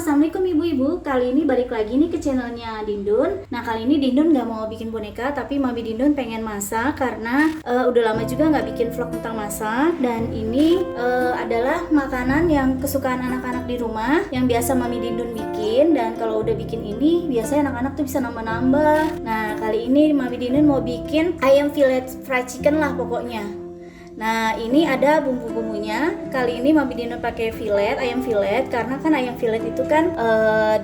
assalamualaikum ibu-ibu. Kali ini balik lagi nih ke channelnya Dindun. Nah kali ini Dindun nggak mau bikin boneka, tapi Mami Dindun pengen masak karena udah lama juga nggak bikin vlog tentang masak. Dan ini adalah makanan yang kesukaan anak-anak di rumah, yang biasa Mami Dindun bikin. Dan kalau udah bikin ini, biasanya anak-anak tuh bisa nambah-nambah. Nah kali ini Mami Dindun mau bikin ayam fillet fried chicken lah pokoknya. Nah ini ada bumbu-bumbunya. Kali ini Mami Dindun pakai ayam fillet, karena kan ayam fillet itu kan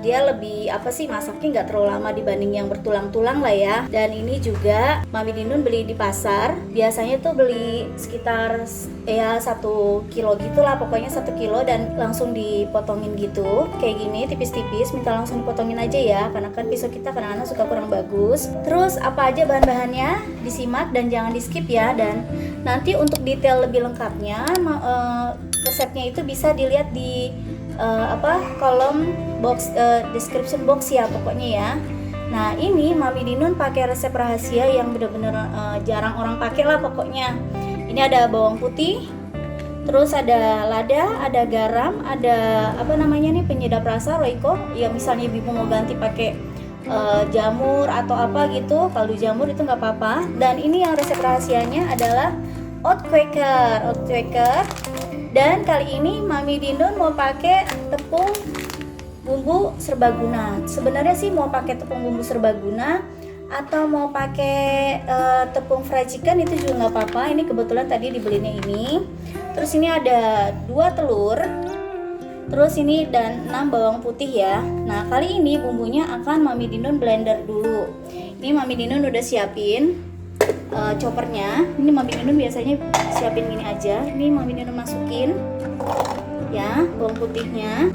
dia lebih masaknya nggak terlalu lama dibanding yang bertulang-tulang lah ya. Dan ini juga Mami Dindun beli di pasar. Biasanya tuh beli sekitar 1 kilo gitulah, pokoknya 1 kilo dan langsung dipotongin gitu kayak gini tipis-tipis. Minta langsung dipotongin aja ya, karena kan pisau kita kadang-kadang suka kurang bagus. Terus apa aja bahan-bahannya disimak dan jangan di skip ya. Dan nanti untuk detail lebih lengkapnya resepnya itu bisa dilihat di kolom box description box ya pokoknya ya. Nah ini Mami Dindun pakai resep rahasia yang bener-bener jarang orang pakai lah pokoknya. Ini ada bawang putih, terus ada lada, ada garam, ada penyedap rasa Royco. Ya misalnya ibu mau ganti pakai jamur atau apa gitu, kaldu jamur itu nggak apa-apa. Dan ini yang resep rahasianya adalah oat quaker. Dan kali ini Mami Dindun mau pakai tepung bumbu serbaguna. Sebenarnya sih mau pakai tepung bumbu serbaguna atau mau pakai tepung fried chicken itu juga nggak apa-apa. Ini kebetulan tadi dibelinya ini. Terus ini ada 2 telur. Terus ini dan 6 bawang putih ya. Nah kali ini bumbunya akan Mami Dindun blender dulu. Ini Mami Dindun udah siapin choppernya. Ini Mami Dindun biasanya siapin gini aja. Ini Mami Dindun masukin ya bawang putihnya.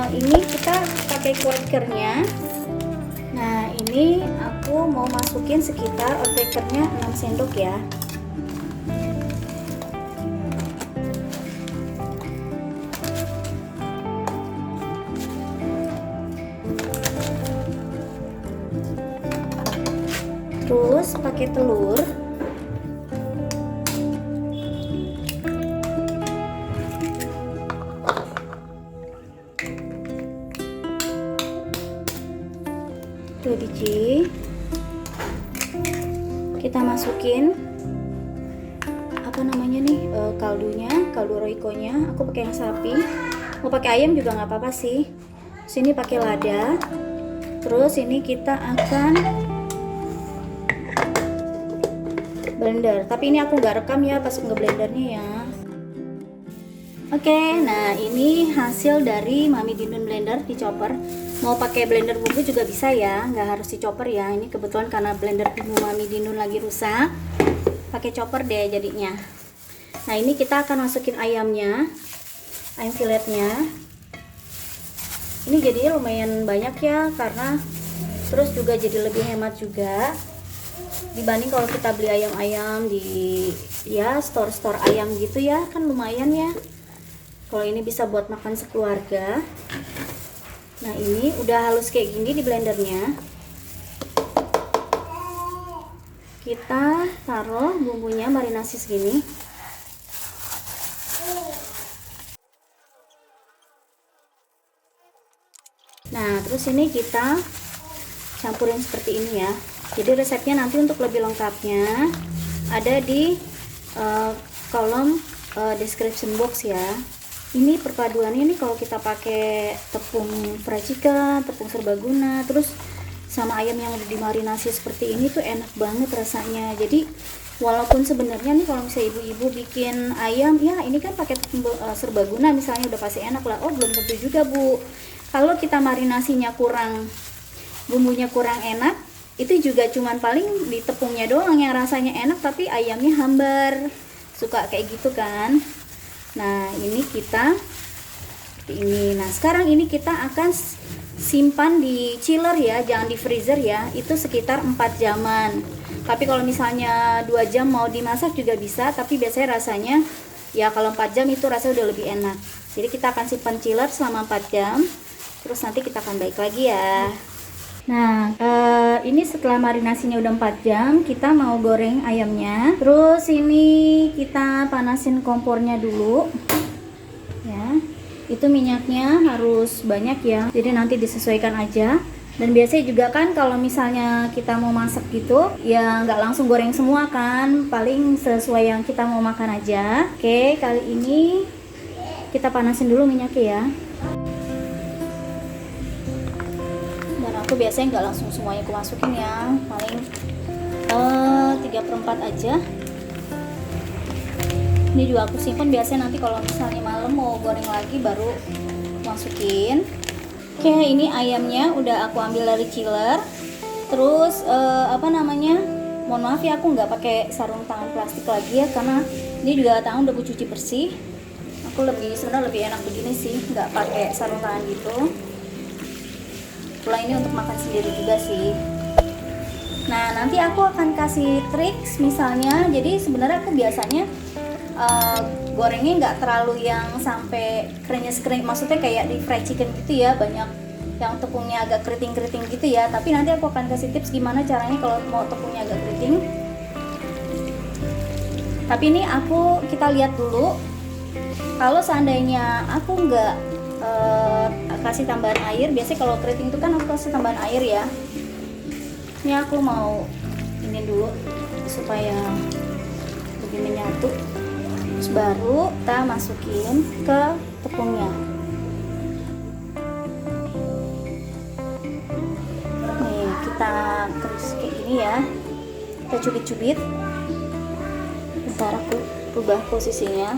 Ini kita pakai quakernya. Nah ini aku mau masukin sekitar quakernya 6 sendok ya. Terus pakai telur. Tuh biji. Kita masukin kaldunya, kaldu Royco-nya. Aku pakai yang sapi. Mau pakai ayam juga nggak apa-apa sih. Sini pakai lada. Terus ini kita akan blender, tapi ini aku nggak rekam ya pas ngeblendernya ya. Oke, nah ini hasil dari Mami Dindun blender di chopper. Mau pakai blender bumbu juga bisa ya, nggak harus di chopper ya. Ini kebetulan karena blender bumbu Mami Dindun lagi rusak, pakai chopper deh jadinya. Nah ini kita akan masukin ayamnya, ayam filletnya. Ini jadinya lumayan banyak ya, karena terus juga jadi lebih hemat juga dibanding kalau kita beli ayam-ayam di store-store ayam gitu ya, kan lumayan ya. Kalau ini bisa buat makan sekeluarga. Nah ini udah halus kayak gini di blendernya. Kita taruh bumbunya marinasi segini. Nah terus ini kita campurin seperti ini ya. Jadi resepnya nanti untuk lebih lengkapnya ada di kolom description box ya. Ini perpaduannya nih kalau kita pakai tepung fried chicken, tepung serbaguna, terus sama ayam yang udah dimarinasi seperti ini tuh enak banget rasanya. Jadi walaupun sebenarnya nih kalau misalnya ibu-ibu bikin ayam ya ini kan pakai tepung serbaguna misalnya udah pasti enak lah. Oh belum tentu juga Bu. Kalau kita marinasinya kurang, bumbunya kurang enak, itu juga cuman paling di tepungnya doang yang rasanya enak tapi ayamnya hambar, suka kayak gitu kan. Nah ini kita seperti ini. Nah sekarang ini kita akan simpan di chiller ya, jangan di freezer ya, itu sekitar 4 jaman. Tapi kalau misalnya 2 jam mau dimasak juga bisa, tapi biasanya rasanya ya kalau 4 jam itu rasanya udah lebih enak. Jadi kita akan simpan chiller selama 4 jam, terus nanti kita akan balik lagi ya. Nah ini setelah marinasinya udah 4 jam, kita mau goreng ayamnya. Terus ini kita panasin kompornya dulu ya. itu minyaknya harus banyak ya, jadi nanti disesuaikan aja. Dan biasanya juga kan kalau misalnya kita mau masak gitu ya nggak langsung goreng semua kan, paling sesuai yang kita mau makan aja. Oke, kali ini kita panasin dulu minyaknya ya. Dan aku biasanya nggak langsung semuanya aku masukin ya, paling 3/4 aja. Ini juga aku simpan biasanya nanti kalau misalnya malam mau goreng lagi baru masukin. Oke, ini ayamnya udah aku ambil dari chiller. Terus mohon maaf ya, aku nggak pakai sarung tangan plastik lagi ya, karena ini juga tangan udah aku cuci bersih. Aku sebenarnya lebih enak begini sih, nggak pakai sarung tangan gitu. Pula ini untuk makan sendiri juga sih. Nah, nanti aku akan kasih triks misalnya. Jadi sebenarnya aku biasanya gorengnya nggak terlalu yang sampai krenyes-krenyes, maksudnya kayak di fried chicken gitu ya, banyak yang tepungnya agak keriting-keriting gitu ya. Tapi nanti aku akan kasih tips gimana caranya kalau mau tepungnya agak keriting. Tapi ini kita lihat dulu. Kalau seandainya aku nggak kasih tambahan air, biasanya kalau keriting itu kan aku kasih tambahan air ya. Ini aku mau ini dulu supaya lebih menyatu. Terus baru kita masukin ke tepungnya. Nih, kita terus kayak gini ya. Kita cubit-cubit. Bentar aku rubah posisinya.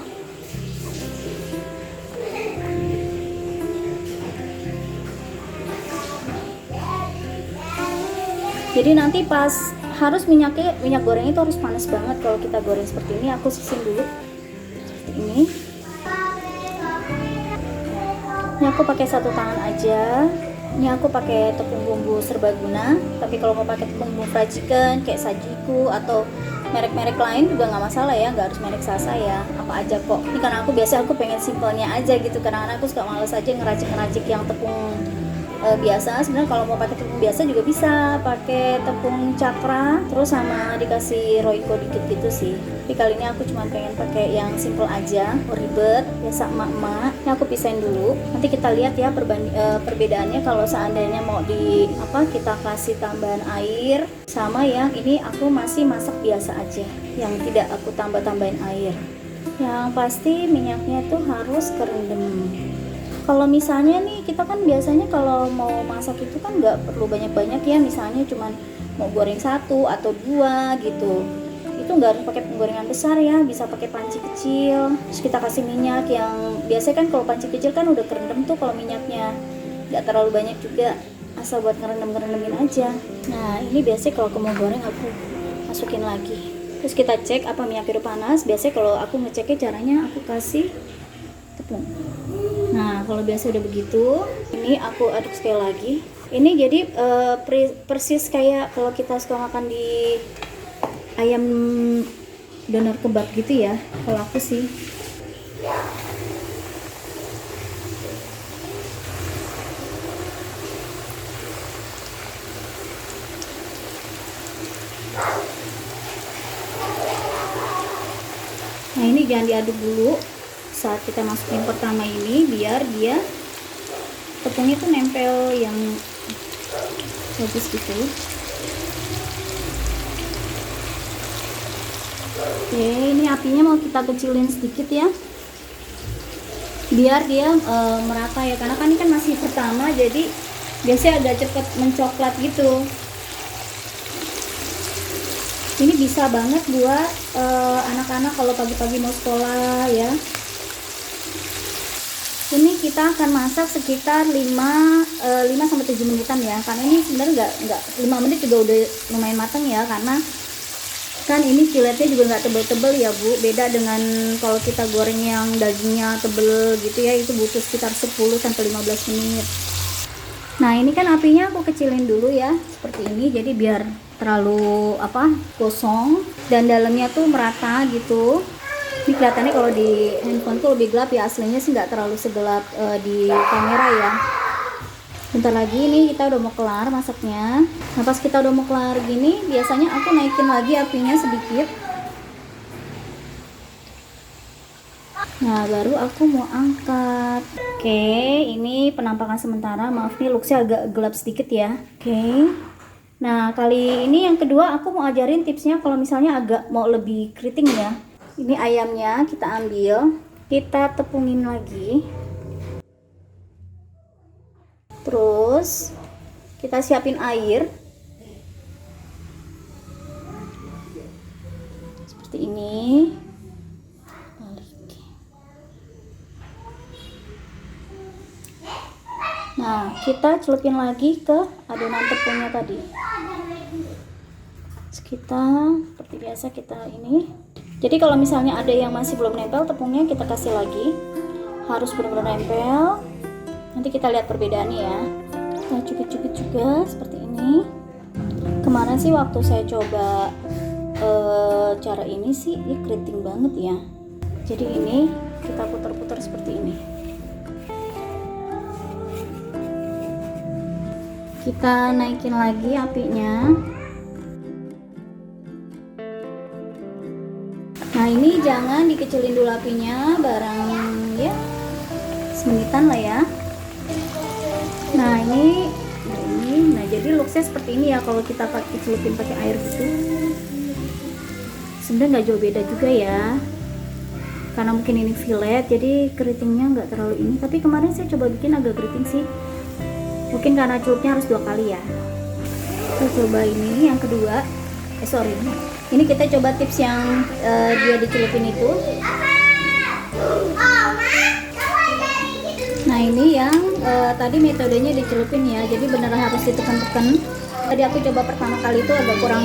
Jadi nanti pas minyak goreng itu harus panas banget kalau kita goreng seperti ini. Aku sisin dulu seperti ini. Ini aku pakai satu tangan aja. Ini aku pakai tepung bumbu serbaguna. Tapi kalau mau pakai tepung bumbu fried chicken kayak Sajiku atau merek-merek lain juga nggak masalah ya, nggak harus merek Sasa ya, apa aja kok. Ini karena aku pengen simpelnya aja gitu, karena aku suka males aja ngeracik-ngeracik yang tepung biasa. Sebenarnya kalau mau pakai tepung biasa juga bisa, pakai tepung cakra terus sama dikasih roiko dikit gitu sih. Tapi kali ini aku cuma pengen pakai yang simple aja, ribet biasa emak-emak. Ini aku pisahin dulu, nanti kita lihat ya perbedaannya kalau seandainya mau kita kasih tambahan air sama yang ini aku masih masak biasa aja yang tidak aku tambah-tambahin air. Yang pasti minyaknya tuh harus kerendam. Kalau misalnya nih, kita kan biasanya kalau mau masak itu kan nggak perlu banyak-banyak ya, misalnya cuman mau goreng 1 atau 2 gitu, itu nggak harus pakai penggorengan besar ya, bisa pakai panci kecil. Terus kita kasih minyak yang biasanya kan kalau panci kecil kan udah kerendam tuh, kalau minyaknya nggak terlalu banyak juga, asal buat ngerendam-ngerendamin aja. Nah, ini biasanya kalau aku mau goreng aku masukin lagi. Terus kita cek apa minyaknya udah panas. Biasanya kalau aku ngeceknya caranya aku kasih tepung. Nah, kalau biasa udah begitu, ini aku aduk sekali lagi. Ini jadi persis kayak kalau kita suka makan di ayam doner kebab gitu ya, kalau aku sih. Nah, ini jangan diaduk dulu saat kita masukin pertama ini, biar dia tepungnya tuh nempel yang bagus gitu. Oke, ini apinya mau kita kecilin sedikit ya, biar dia merata ya, karena kan ini kan masih pertama, jadi biasanya agak cepet mencoklat gitu. Ini bisa banget buat anak-anak kalau pagi-pagi mau sekolah ya. Ini kita akan masak sekitar 5-7 menitan ya, karena ini sebenarnya nggak 5 menit juga udah lumayan matang ya, karena kan ini filetnya juga nggak tebel-tebel ya Bu, beda dengan kalau kita goreng yang dagingnya tebel gitu ya, itu butuh sekitar 10-15 menit. Nah, ini kan apinya aku kecilin dulu ya seperti ini, jadi biar terlalu gosong dan dalamnya tuh merata gitu. Ini kelihatannya kalau di handphone tuh lebih gelap ya, aslinya sih nggak terlalu segelap di kamera ya. Bentar lagi ini kita udah mau kelar masaknya. Nah, pas kita udah mau kelar gini, biasanya aku naikin lagi apinya sedikit. Nah, baru aku mau angkat. Oke, ini penampakan sementara. Maaf nih, looksnya agak gelap sedikit ya. Oke. Nah, kali ini yang kedua aku mau ajarin tipsnya kalau misalnya agak mau lebih keriting ya. Ini ayamnya kita ambil, kita tepungin lagi. Terus kita siapin air. Seperti ini. Nah, kita celupin lagi ke adonan tepungnya tadi. Kita seperti biasa kita ini. Jadi kalau misalnya ada yang masih belum nempel tepungnya, kita kasih lagi. Harus benar-benar nempel. Nanti kita lihat perbedaannya ya. Kita cubit-cubit juga seperti ini. Kemarin sih waktu saya coba cara ini sih, ini keriting banget ya. Jadi ini kita putar-putar seperti ini. Kita naikin lagi apinya. Nah, ini jangan dikecilin dulu apinya, barang ya semenitan lah ya. Nah, nah jadi looksnya seperti ini ya kalau kita pakai celupin pakai air gitu. Sebenarnya nggak jauh beda juga ya. Karena mungkin ini fillet, jadi keritingnya nggak terlalu ini. Tapi kemarin saya coba bikin agak keriting sih. Mungkin karena celupnya harus 2 kali ya. Kita coba ini yang kedua. Sorry. Ini kita coba tips yang dia dicelupin itu. Nah, ini yang tadi metodenya dicelupin ya. Jadi beneran harus ditekan-tekan. Tadi aku coba pertama kali itu agak kurang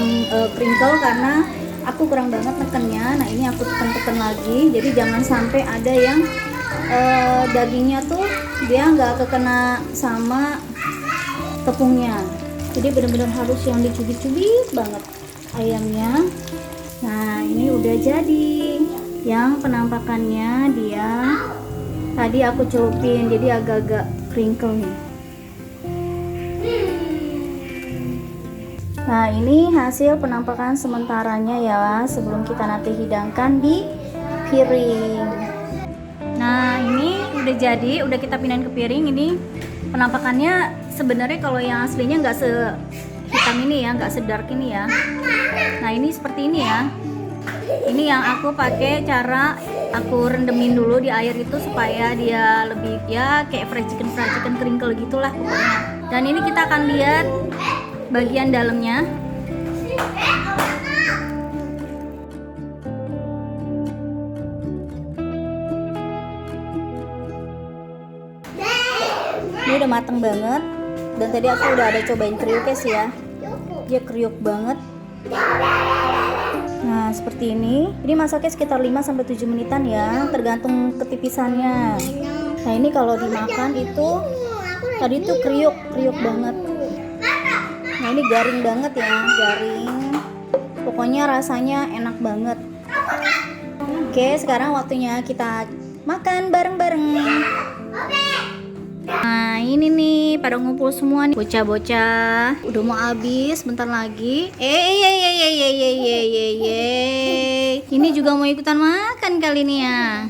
crinkle karena aku kurang banget nekennya. Nah, ini aku tekan-tekan lagi. Jadi jangan sampai ada yang dagingnya tuh dia nggak kekena sama tepungnya. Jadi benar-benar harus yang dicubit-cubit banget ayamnya. Nah, ini udah jadi. Yang penampakannya dia tadi aku celupin, jadi agak-agak crinkle nih. Nah, ini hasil penampakan sementaranya ya, sebelum kita nanti hidangkan di piring. Nah, ini udah jadi, udah kita pindahin ke piring. Ini penampakannya sebenarnya kalau yang aslinya nggak sehitam ini ya, nggak sedark ini ya. Nah, ini seperti ini ya. Ini yang aku pakai cara aku rendemin dulu di air itu supaya dia lebih ya kayak fried chicken crinkle gitulah pokoknya. Dan ini kita akan lihat bagian dalamnya. Ini udah mateng banget. Dan tadi aku udah ada cobain kriuknya sih ya. Dia kriuk banget. Nah, seperti ini. Ini masaknya sekitar 5-7 menitan ya, tergantung ketipisannya. Nah, ini kalau dimakan itu tadi tuh kriuk banget. Nah, ini garing banget ya, garing. Pokoknya rasanya enak banget. Oke, sekarang waktunya kita makan bareng-bareng. Nah, ini nih pada ngumpul semua nih bocah-bocah. Udah mau habis bentar lagi. Ini juga mau ikutan makan kali ini ya.